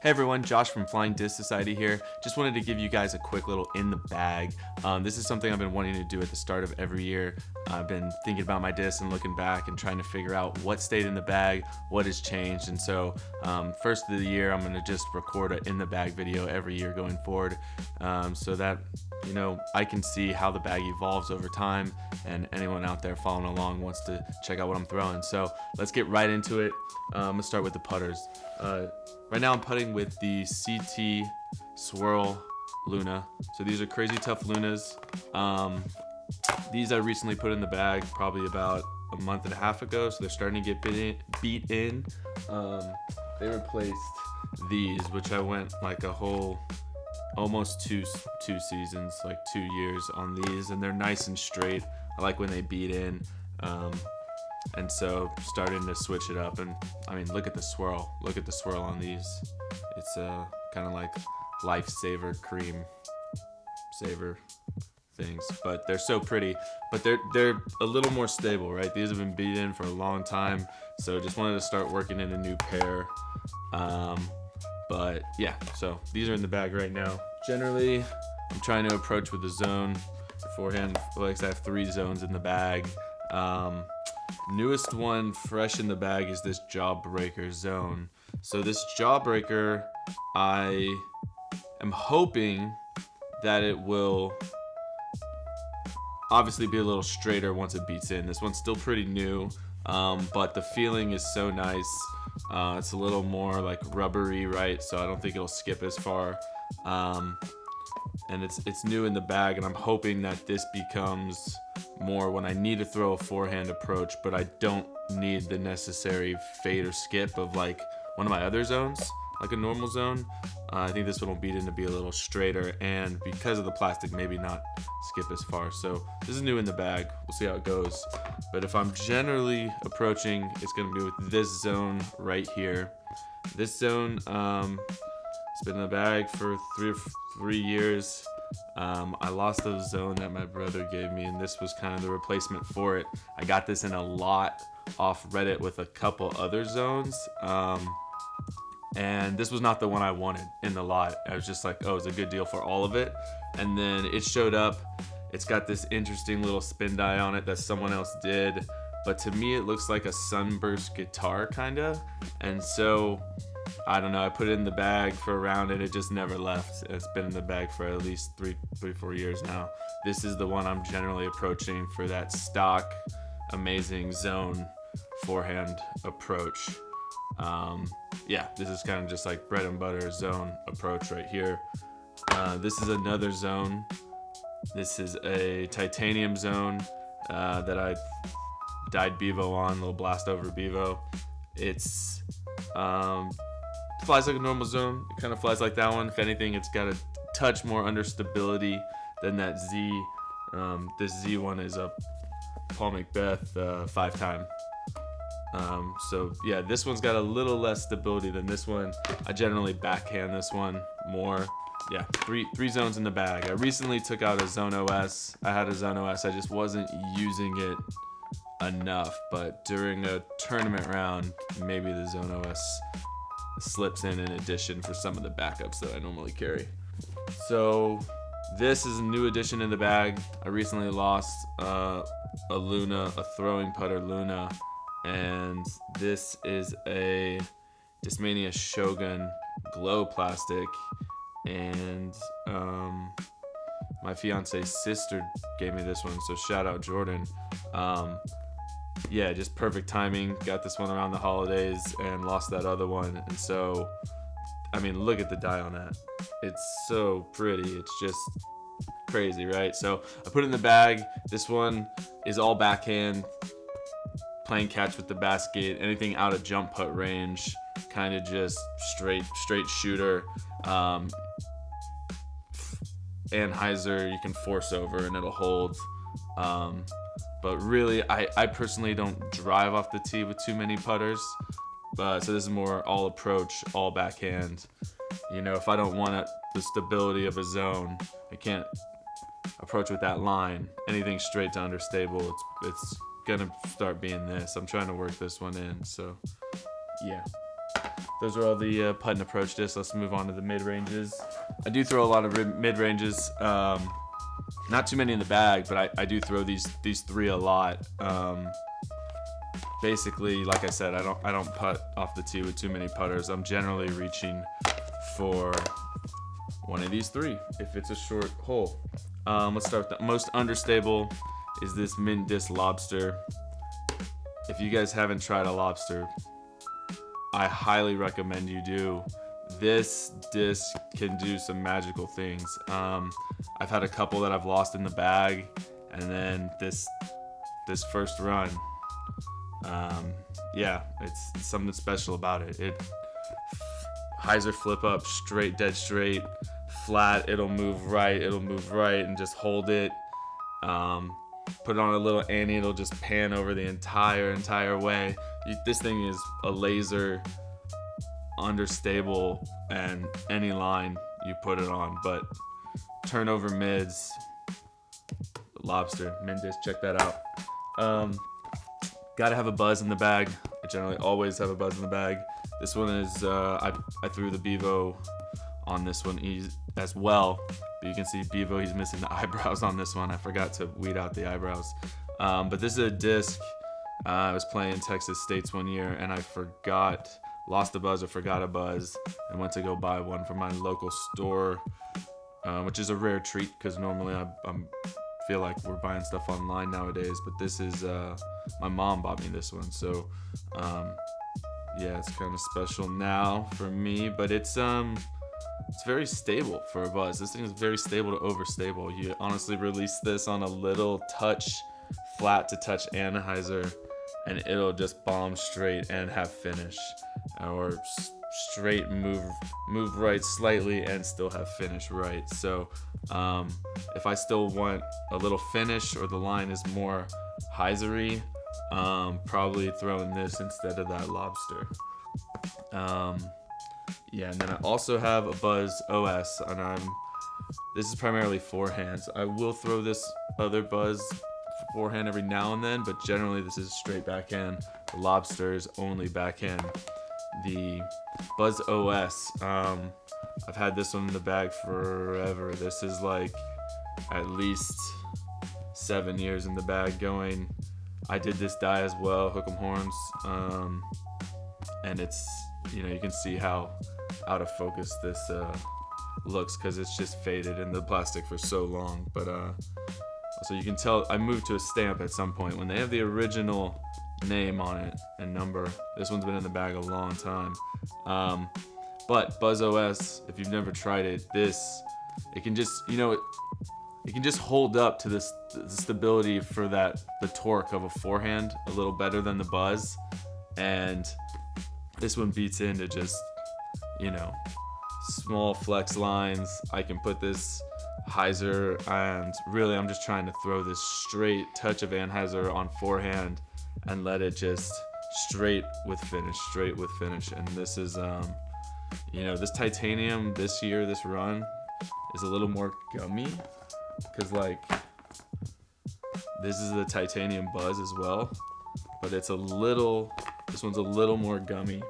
Hey everyone, Josh from Flying Disc Society here. Just wanted to give you guys a quick little in the bag. This is something I've been wanting to do at the start of every year. I've been thinking about my discs and looking back and trying to figure out what stayed in the bag, what has changed. And so first of the year, I'm going to just record an in the bag video every year going forward, so that I can see how the bag evolves over time, and anyone out there following along wants to check out what I'm throwing. So let's get right into it. I'm going to start with the putters. Right now I'm putting with the CT Swirl Luna. So these are crazy tough Lunas. These I recently put in the bag probably about a month and a half ago, so they're starting to get beat in. They replaced these, which I went like a whole almost two seasons, like 2 years on these, and they're nice and straight. I like when they beat in. And so starting to switch it up, and I mean, look at the swirl on these. It's kind of like lifesaver cream saver things, but they're so pretty, but they're a little more stable, right? These have been beat in for a long time, so just wanted to start working in a new pair. But yeah, so these are in the bag right now. Generally, I'm trying to approach with the zone beforehand. Like I have 3 zones in the bag. Newest one fresh in the bag is this Jawbreaker zone. So this Jawbreaker, I am hoping that it will obviously be a little straighter once it beats in. This one's still pretty new, but the feeling is so nice. It's a little more like rubbery, right? So I don't think it'll skip as far. And it's new in the bag, and I'm hoping that this becomes more when I need to throw a forehand approach, but I don't need the necessary fade or skip of like one of my other zones, like a normal zone. I think this one will beat in to be a little straighter, and because of the plastic, maybe not skip as far. So this is new in the bag. We'll see how it goes. But if I'm generally approaching, it's going to be with this zone right here. This zone, it's been in the bag for 3 years. I lost the zone that my brother gave me, and this was kind of the replacement for it. I got this in a lot off Reddit with a couple other zones, and this was not the one I wanted in the lot. I was just like, oh, it's a good deal for all of it. And then it showed up. It's got this interesting little spin die on it that someone else did, but to me it looks like a sunburst guitar kinda. And so I don't know, I put it in the bag for a round and it just never left. It's been in the bag for at least 4 years now. This is the one I'm generally approaching for that stock, amazing zone forehand approach. Yeah, this is kind of just like bread and butter zone approach right here. This is another zone. This is a titanium zone that I dyed Bevo on, a little blast over Bevo. It's flies like a normal zone. It kind of flies like that one. If anything, it's got a touch more understability than that Z. This Z one is a Paul Macbeth 5-time. So yeah, this one's got a little less stability than this one. I generally backhand this one more. Yeah, three zones in the bag. I recently took out a Zone OS. I had a Zone OS. I just wasn't using it enough. But during a tournament round, maybe the Zone OS slips in addition for some of the backups that I normally carry. So this is a new addition in the bag. I recently lost a Luna, a throwing putter Luna, and this is a Discmania Shogun glow plastic, and my fiance's sister gave me this one, so shout out Jordan. Yeah, just perfect timing. Got this one around the holidays and lost that other one. And so, I mean, look at the die on that. It's so pretty. It's just crazy, right? So I put it in the bag. This one is all backhand, playing catch with the basket, anything out of jump putt range, kind of just straight shooter. And Hyzer, you can force over and it'll hold. But really, I personally don't drive off the tee with too many putters. So this is more all approach, all backhand. If I don't want the stability of a zone, I can't approach with that line. Anything straight to understable, it's gonna start being this. I'm trying to work this one in, so yeah. those are all the putt and approach discs. Let's move on to the mid-ranges. I do throw a lot of mid-ranges. Not too many in the bag, but I do throw these three a lot. Basically, like I said, I don't putt off the tee with too many putters. I'm generally reaching for one of these three if it's a short hole. Let's start with the most understable is this mint disc lobster. If you guys haven't tried a lobster, I highly recommend you do. This disc can do some magical things. I've had a couple that I've lost in the bag, and then this first run, it's something special about it. Hyzer flip up, straight, dead straight, flat. It'll move right, and just hold it. Put it on a little ante, it'll just pan over the entire way. This thing is a laser, understable, and any line you put it on. But turnover mids, lobster, mint disc, check that out. Gotta have a buzz in the bag. I generally always have a buzz in the bag. This one is, I threw the Bevo on this one as well. But you can see Bevo, he's missing the eyebrows on this one. I forgot to weed out the eyebrows. But this is a disc. I was playing Texas States one year and I lost a buzz or forgot a buzz and went to go buy one from my local store, which is a rare treat because normally I feel like we're buying stuff online nowadays. But this is, my mom bought me this one. So, it's kind of special now for me, but it's very stable for a buzz. This thing is very stable to overstable. You honestly release this on a little touch, flat to touch anhyzer, and it'll just bomb straight and have finish, or straight move right slightly and still have finish right. So if I still want a little finish or the line is more Hyzery, probably throwing this instead of that lobster. And then I also have a Buzz OS, and this is primarily forehands. I will throw this other Buzz forehand every now and then, but generally this is straight backhand. The lobster is only backhand. The Buzz OS, I've had this one in the bag forever. This is like at least 7 years in the bag going. I did this die as well, hook 'em horns, and it's, you can see how out of focus this looks because it's just faded in the plastic for so long. But so you can tell I moved to a stamp at some point when they have the original name on it and number. This one's been in the bag a long time. But Buzz OS, if you've never tried it, it can just, it can just hold up to the stability for the torque of a forehand a little better than the Buzz. And this one beats into just, small flex lines. I can put this Hyzer, and really I'm just trying to throw this straight touch of anhyzer on forehand and let it just straight with finish. And this is, this titanium this year, this run is a little more gummy because this is the titanium Buzz as well, but this one's a little more gummy.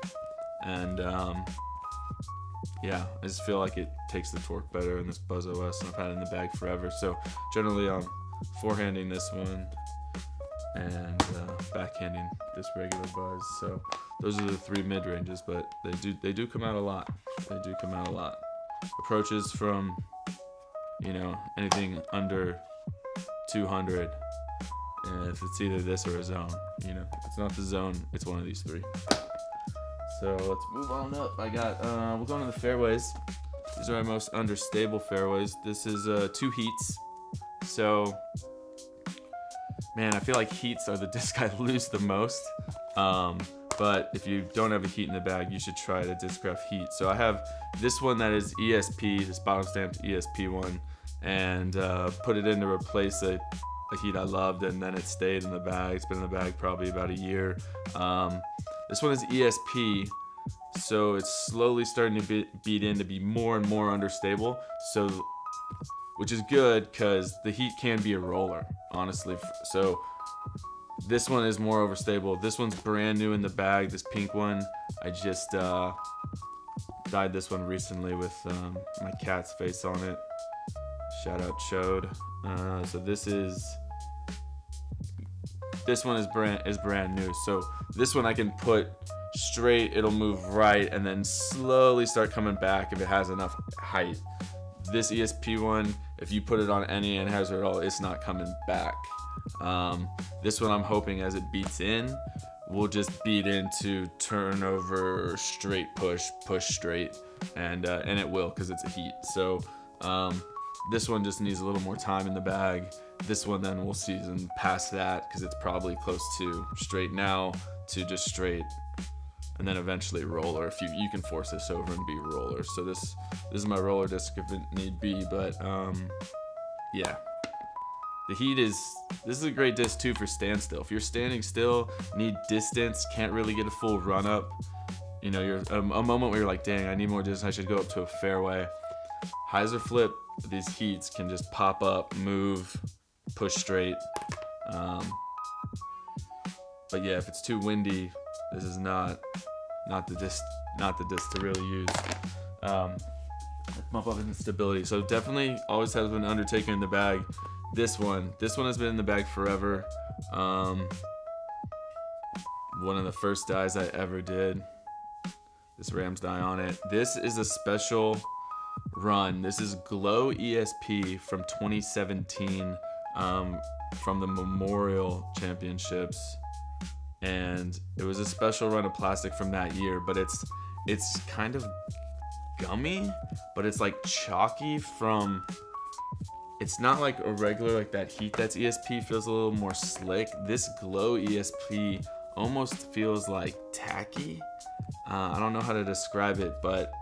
And I just feel like it takes the torque better in this Buzz OS, and I've had it in the bag forever. So generally I'm forehanding this one and backhanding this regular Buzz. So those are the three mid ranges, but they do come out a lot. Approaches from anything under 200, and if it's either this or a zone, if it's not the zone, it's one of these three. So let's move on up. We're going to the fairways. These are our most understable fairways. This is 2 heats. So, man, I feel like heats are the disc I lose the most. But if you don't have a heat in the bag, you should try the Discraft Heat. So I have this one that is ESP, this bottom stamped ESP one, and put it in to replace a heat I loved, and then it stayed in the bag. It's been in the bag probably about a year. This one is ESP, so it's slowly starting to beat in to be more and more understable. So, which is good because the heat can be a roller, honestly. So This one is more overstable. This one's brand new in the bag. This pink one, I just dyed this one recently with my cat's face on it. Shout out Chode. So this one is brand new. So this one I can put straight, it'll move right, and then slowly start coming back if it has enough height. This ESP one, if you put it on any Hyzer at all, it's not coming back. This one I'm hoping as it beats in, will just beat into turnover, straight push straight, and it will, because it's a heat. So this one just needs a little more time in the bag. This one then we'll season past that, because it's probably close to straight now to just straight, and then eventually roller if you can force this over and be roller. So this is my roller disc if it need be, but yeah. The heat this is a great disc too for standstill. If you're standing still, need distance, can't really get a full run up, you know, you're a moment where you're like, dang, I need more distance, I should go up to a fairway. Hyzer flip, these heats can just pop up, move, push straight. But yeah, if it's too windy, this is not the disc to really use. Bump up in stability. So definitely always has been Undertaker in the bag. This one has been in the bag forever. One of the first dyes I ever did. This Rams dye on it. This is a special run. This is Glow ESP from 2017, from the Memorial Championships, and it was a special run of plastic from that year. But it's kind of gummy, but it's like chalky from. It's not like a regular, like that heat that's ESP feels a little more slick. This Glow ESP almost feels like tacky. I don't know how to describe it, but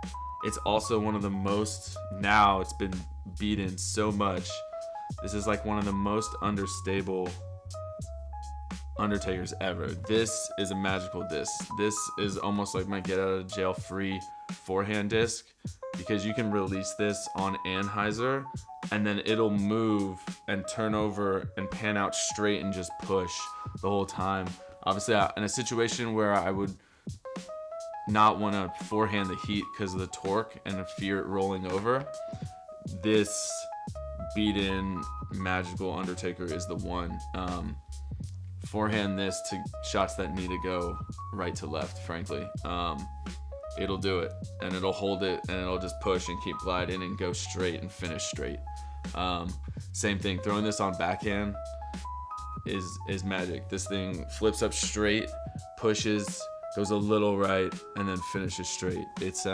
it's also one of the most, now it's been beaten so much. This is like one of the most understable Undertakers ever. This is a magical disc. This is almost like my get out of jail free forehand disc, because you can release this on Hyzer and then it'll move and turn over and pan out straight and just push the whole time. Obviously, in a situation where I would not want to forehand the heat because of the torque and fear it rolling over, this beat-in magical Undertaker is the one. Forehand this to shots that need to go right to left, frankly. It'll do it, and it'll hold it, and it'll just push and keep gliding and go straight and finish straight. Same thing, throwing this on backhand is magic. This thing flips up straight, pushes, goes a little right, and then finishes straight. It's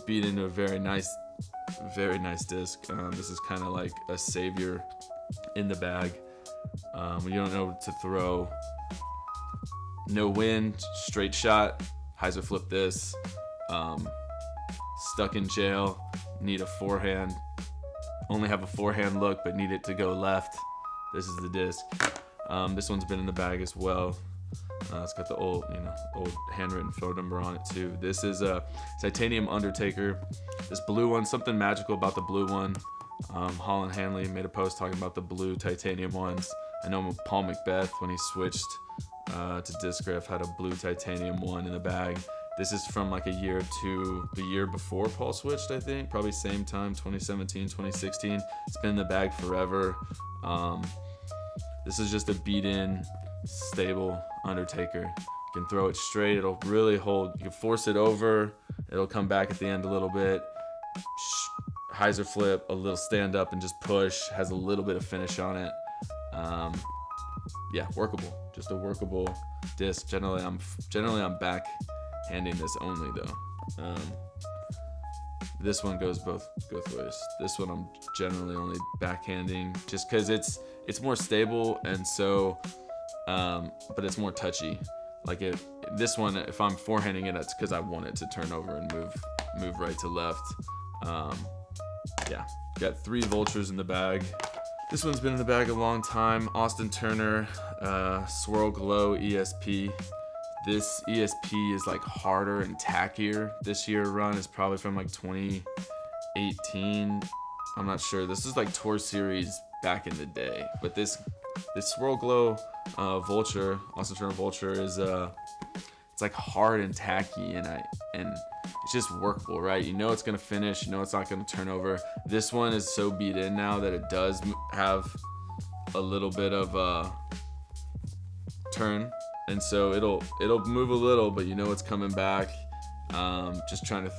beat into a very nice disc. This is kind of like a savior in the bag. When you don't know what to throw, no wind, straight shot, Hyzer flip this. Stuck in jail, need a forehand, only have a forehand look but need it to go left. This is the disc. This one's been in the bag as well. It's got the old handwritten phone number on it too. This is a titanium Undertaker. This blue one, something magical about the blue one. Holland Hanley made a post talking about the blue titanium ones. I know Paul Macbeth, when he switched to disc grip, had a blue titanium one in the bag. This is from like a year to the year before Paul switched, I think. Probably same time, 2017, 2016. It's been in the bag forever. This is just a beat-in, stable Undertaker. You can throw it straight, it'll really hold. You can force it over, it'll come back at the end a little bit. Hyzer flip, a little stand up and just push, has a little bit of finish on it. Yeah, workable. Just a workable disc. Generally I'm back handing this only though. This one goes both ways. This one I'm generally only backhanding just because it's more stable, and so but it's more touchy. Like this one, if I'm forehanding it, it's because I want it to turn over and move right to left. Yeah, got 3 vultures in the bag. This one's been in the bag a long time. Austin Turner Swirl Glow ESP. This ESP is like harder and tackier. This year run is probably from like 2018. I'm not sure. This is like Tour Series back in the day. But this Swirl Glow Vulture, Austin Turner Vulture, is it's like hard and tacky, and it's just workable, right? You know it's gonna finish, you know it's not gonna turn over. This one is so beat in now that it does have a little bit of turn, and so it'll move a little, but you know it's coming back. Just trying to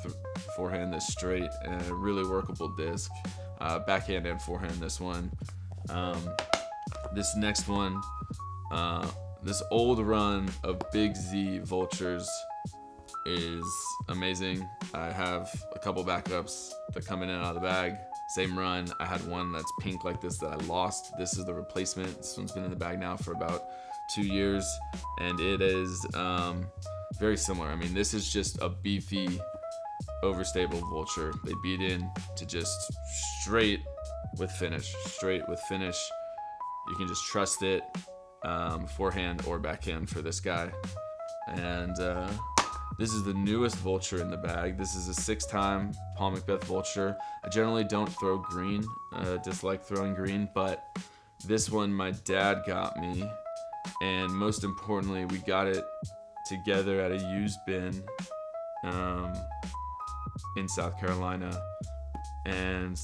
forehand this straight, and a really workable disc, backhand and forehand this one. This next one, this old run of Big Z Vultures is amazing. I have a couple backups that come in and out of the bag. Same run. I had one that's pink like this that I lost. This is the replacement. This one's been in the bag now for about 2 years, and it is very similar. I mean, this is just a beefy, overstable Vulture. They beat in to just straight with finish. You can just trust it, forehand or backhand for this guy. And this is the newest Vulture in the bag. This is a 6-time Paul Macbeth Vulture. I generally don't throw green, dislike throwing green, but this one my dad got me, and most importantly, we got it together at a used bin in South Carolina, and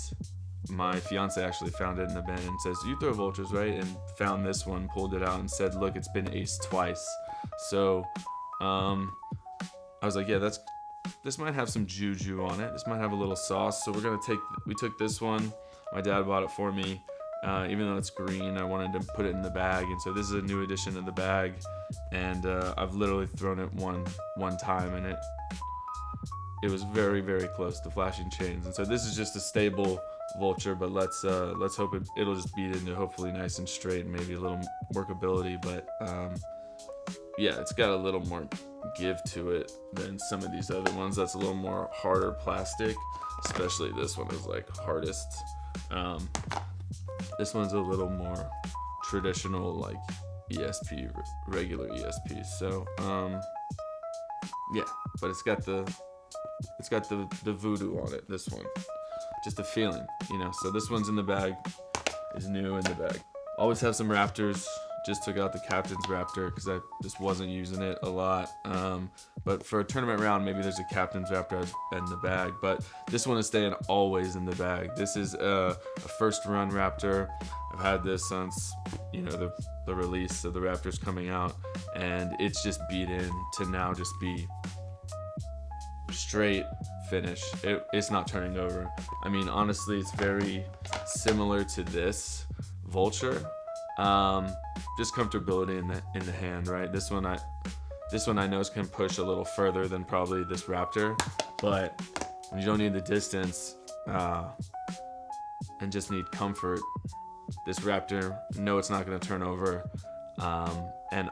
my fiance actually found it in the bin and says, "You throw Vultures, right?" And found this one, pulled it out, and said, "Look, it's been aced twice." So I was like, "Yeah, this might have some juju on it. This might have a little sauce." So we took this one. My dad bought it for me. Even though it's green, I wanted to put it in the bag, and so this is a new addition to the bag. And I've literally thrown it one time, and it was very, very close to flashing chains. And so this is just a stable Vulture, but let's hope it'll just beat into hopefully nice and straight, and maybe a little workability. But yeah, it's got a little more give to it than some of these other ones. That's a little more harder plastic, especially this one is like hardest. This one's a little more traditional, like ESP, regular ESP. So yeah, but it's got the voodoo on it. This one, just a feeling, you know. So this one's in the bag, is new in the bag. Always have some Raptors. Just took out the Captain's Raptor because I just wasn't using it a lot. But for a tournament round, maybe there's a Captain's Raptor in the bag. But this one is staying always in the bag. This is a first run Raptor. I've had this since, you know, the release of the Raptors coming out, and it's just beat in to now just be straight finish. It's not turning over. I mean, honestly, it's very similar to this Vulture. Just comfortability in the hand, right? This one I know can push a little further than probably this Raptor, but when you don't need the distance and just need comfort, this Raptor, no, it's not going to turn over, and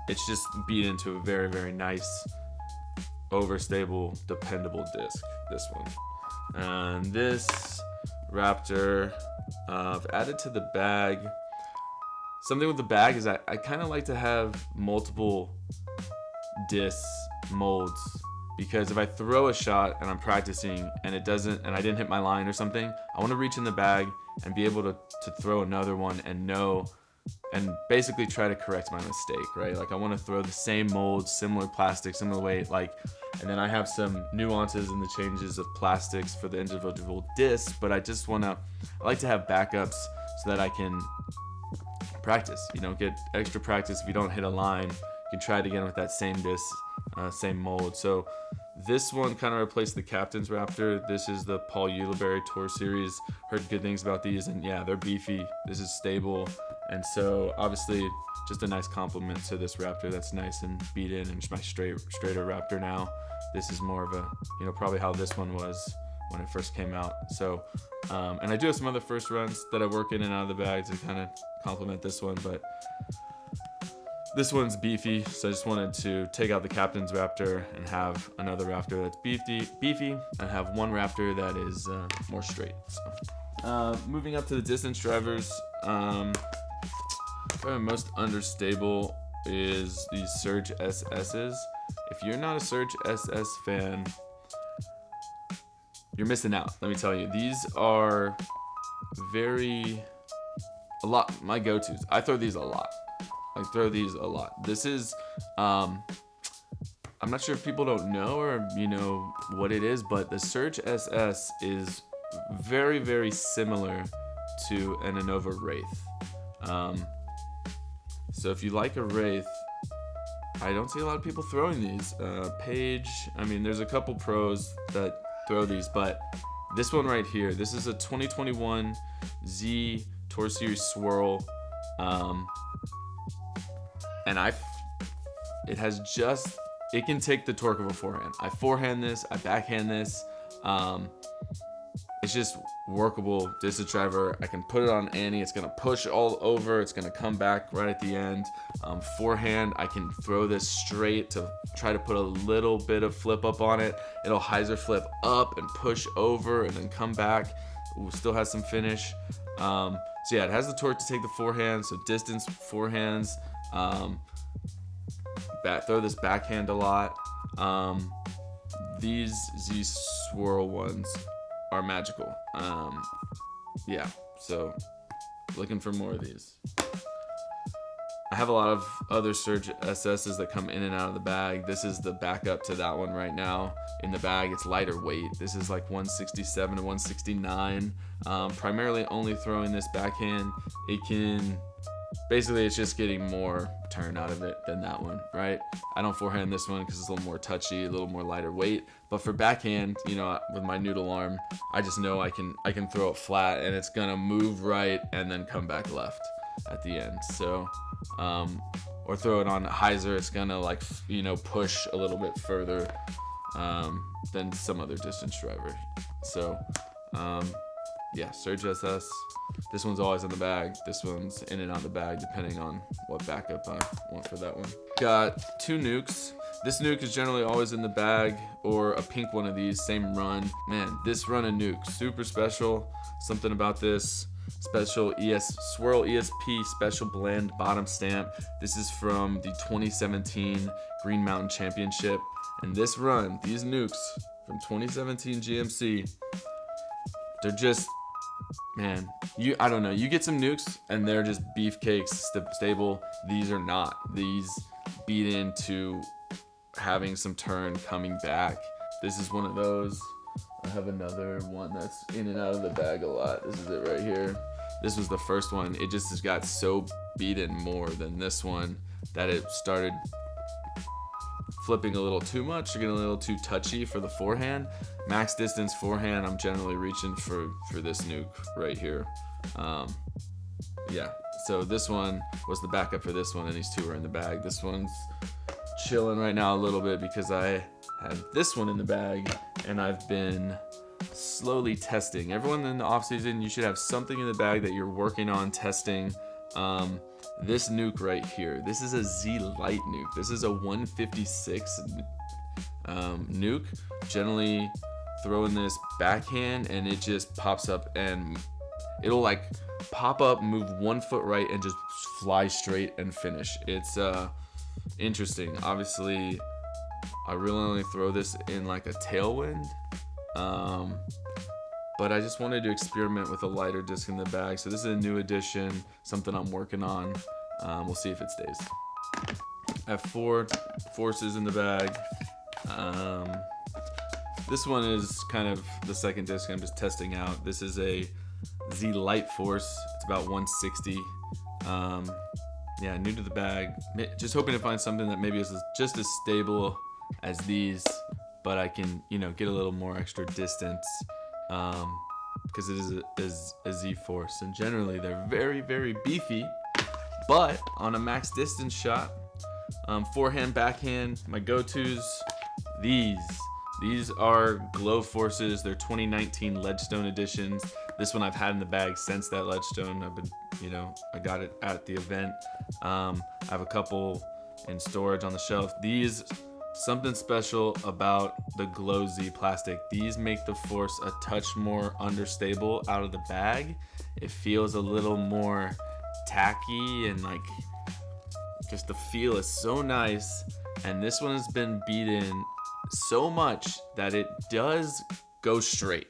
it's just beat into a very, very nice, overstable, dependable disc. This one, and this Raptor, I've added to the bag. Something with the bag is I kind of like to have multiple discs, molds, because if I throw a shot and I'm practicing and it doesn't, and I didn't hit my line or something, I want to reach in the bag and be able to throw another one and know, and basically try to correct my mistake, right? Like I want to throw the same mold, similar plastic, similar weight, like, and then I have some nuances in the changes of plastics for the individual discs, but I like to have backups so that I can practice, you know, get extra practice. If you don't hit a line, you can try it again with that same disc, same mold. So this one kind of replaced the Captain's Raptor. This is the Paul Ulibarri Tour Series. Heard good things about these, and yeah, they're beefy. This is stable, and so obviously just a nice compliment to this Raptor that's nice and beat in, and just my straighter Raptor now. This is more of a, you know, probably how this one was when it first came out. So and I do have some other first runs that I work in and out of the bag to kind of complement this one, but this one's beefy, so I just wanted to take out the Captain's Raptor and have another Raptor that's beefy, and have one Raptor that is more straight. So, moving up to the distance drivers, probably most understable is these Surge SS's. If you're not a Surge SS fan, you're missing out. Let me tell you, these are very a lot. My go-tos. I throw these a lot. This is, I'm not sure if people don't know or what it is, but the Surge SS is very, very similar to an Innova Wraith. So if you like a Wraith, I don't see a lot of people throwing these. Page, there's a couple pros that throw these, but this one right here, this is a 2021 Z Tour Series Swirl, and it can take the torque of a forehand. I forehand this, I backhand this. It's just workable distance driver. I can put it on Annie. It's gonna push all over. It's gonna come back right at the end. Forehand, I can throw this straight to try to put a little bit of flip up on it. It'll Hyzer flip up and push over and then come back. Ooh, still has some finish. So yeah, it has the torque to take the forehand. So distance forehands. Throw this backhand a lot. These Z Swirl ones are magical. Yeah, so looking for more of these. I have a lot of other Surge SSs that come in and out of the bag. This is the backup to that one right now. In the bag, it's lighter weight. This is like 167 to 169. Primarily only throwing this backhand. Basically, it's just getting more turn out of it than that one, right? I don't forehand this one because it's a little more touchy, a little more lighter weight. But for backhand, with my noodle arm, I just know I can throw it flat and it's gonna move right and then come back left at the end. So, or throw it on Hyzer, it's gonna push a little bit further than some other distance driver. So, yeah, Surge SS. This one's always in the bag. This one's in and out of the bag depending on what backup I want for that one. Got 2 nukes. This nuke is generally always in the bag, or a pink one of these, same run. Man, this run of nuke, super special. Something about this special Swirl ESP special blend bottom stamp. This is from the 2017 Green Mountain Championship. And this run, these nukes from 2017 GMC, they're just, man, I don't know. You get some nukes and they're just beefcakes, stable. These are not. These beat into having some turn coming back. This is one of those. I have another one that's in and out of the bag a lot. This is it right here. This was the first one. It just has got so beaten more than this one that it started flipping a little too much, or getting a little too touchy for the forehand. Max distance forehand, I'm generally reaching for this nuke right here. Yeah, so this one was the backup for this one, and these 2 are in the bag. This one's chilling right now a little bit because I had this one in the bag and I've been slowly testing. Everyone in the off season, you should have something in the bag that you're working on testing. This nuke right here, this is a Z Light nuke. This is a 156 nuke. Generally throwing this backhand and it just pops up and it'll pop up, move 1 foot right and just fly straight and finish. It's interesting. Obviously, I really only throw this in a tailwind, but I just wanted to experiment with a lighter disc in the bag. So this is a new addition, something I'm working on. We'll see if it stays. I have 4 forces in the bag. This one is kind of the second disc I'm just testing out. This is a Z Light Force. It's about 160. Yeah, new to the bag. Just hoping to find something that maybe is just as stable as these, but I can, get a little more extra distance, because it is a Z Force, and generally they're very, very beefy. But on a max distance shot, forehand, backhand, my go-tos, these are Glow Forces. They're 2019 Ledgestone editions. This one I've had in the bag since that Ledgestone. I've been, I got it at the event. I have a couple in storage on the shelf. These, something special about the Glow Z plastic. These make the Force a touch more understable out of the bag. It feels a little more tacky and just the feel is so nice. And this one has been beaten so much that it does go straight.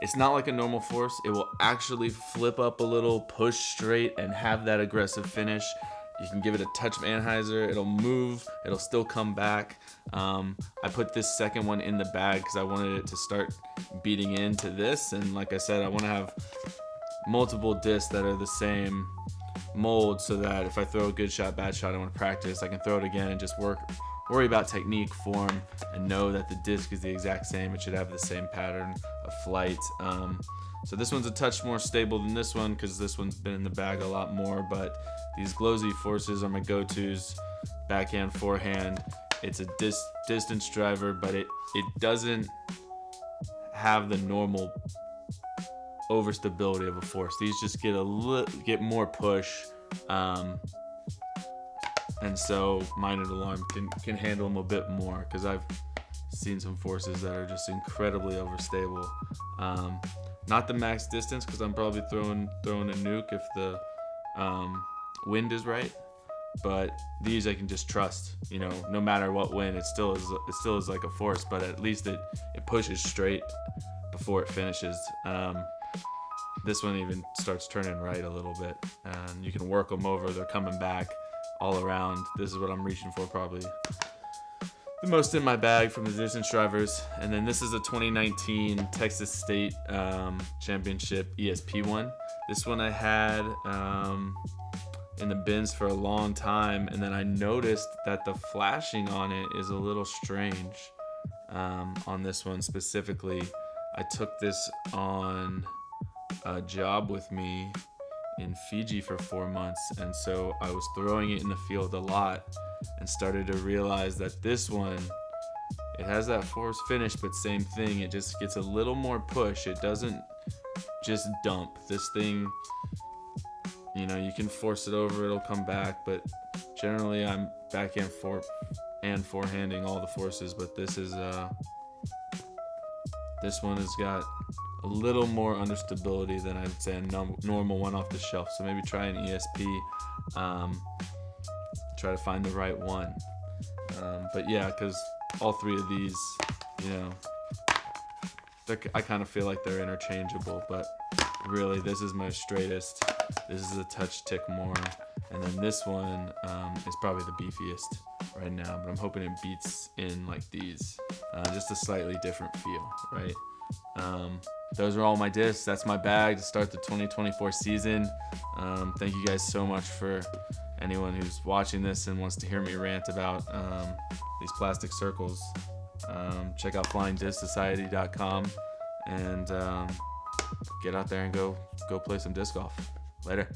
It's not like a normal force. It will actually flip up a little, push straight, and have that aggressive finish. You can give it a touch of Hyzer. It'll move. It'll still come back. I put this second one in the bag because I wanted it to start beating into this. And like I said, I want to have multiple discs that are the same mold so that if I throw a good shot, bad shot, I want to practice, I can throw it again and just worry about technique, form, and know that the disc is the exact same. It should have the same pattern of flight. So this one's a touch more stable than this one because this one's been in the bag a lot more, but these Glow-Z forces are my go-tos, backhand, forehand. It's a distance driver, but it doesn't have the normal overstability of a force. These just get more push, and so Minded Alarm can handle them a bit more because I've seen some forces that are just incredibly overstable. Not the max distance because I'm probably throwing a nuke if the wind is right, but these I can just trust. No matter what wind, it still is like a force, but at least it pushes straight before it finishes. This one even starts turning right a little bit, and you can work them over. They're coming back all around. This is what I'm reaching for, probably the most in my bag from the distance drivers. And then this is a 2019 Texas State Championship ESP one. This one I had in the bins for a long time, and then I noticed that the flashing on it is a little strange. On this one specifically, I took this on a job with me in Fiji for 4 months, and so I was throwing it in the field a lot and started to realize that this one, it has that force finish, but same thing, it just gets a little more push. It doesn't just dump. This thing, you can force it over, it'll come back, but generally I'm backhand and forehanding all the forces, but this one has got a little more understability than I'd say a normal one off the shelf. So maybe try an ESP, try to find the right one. But yeah, because all three of these, I kind of feel like they're interchangeable, but really this is my straightest. This is a touch tick more, and then this one is probably the beefiest right now, but I'm hoping it beats in like these. Just a slightly different feel, right? Those are all my discs. That's my bag to start the 2024 season. Thank you guys so much for anyone who's watching this and wants to hear me rant about these plastic circles. Check out flyingdiscsociety.com and get out there and go play some disc golf. Later.